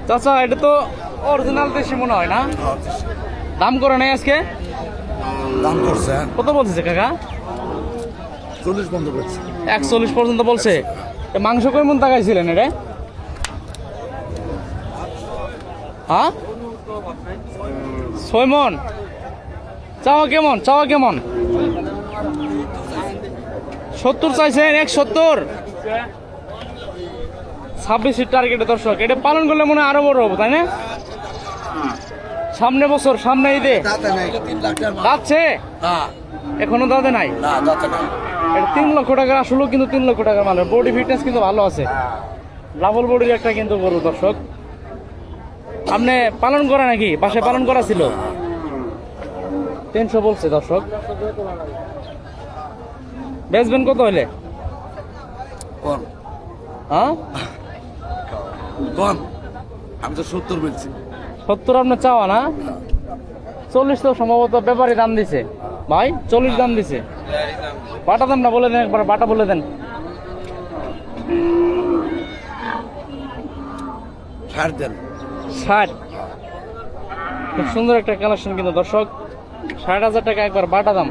চাচা এটা তো অরিজিনাল দেশি মনে হয় না? দাম করে নাই আজকে? দাম করছে কত বলছে কাকা? 40 বন্ধ করছে। 41 পর্যন্ত বলছে। এ মাংস কয় মন তাকাইছিলেন এটা? হ্যাঁ 6 মন। চাওয়া কেমন? চাওয়া কেমন? 70 চাইছেন? 170। 26 টার্গেটে দর্শক। এটা পালন করলে মনে হয় আরো বড় হবো, তাই না? সামনে বছর, সামনে ঈদে যাচ্ছে, এখনো দাদে নাই। এটা 3 লক্ষ টাকা আসলেও, কিন্তু 3 লক্ষ টাকার মাল। বডি ফিটনেস কিন্তু ভালো আছে, ডাবল বডির একটা কিন্তু গরু দর্শক। আপনি পালন করা নাকি? বাসায় পালন করা ছিল? 300 বলছে দর্শক। বেচবেন কত হইলে? হ্যাঁ কম, আমি তো 70 বলছি। 70 আপনার চাওয়া না? 40 তো সম্ভবত ব্যাপারী দাম দিছে ভাই, 40 দাম দিছে। বাটা দাম না বলে দেন একবার, বাটা বলে দেন। 60। খুব সুন্দর একটা কালেকশন কিন্তু দর্শক। 60,000 টাকা একবার বাটা দাম।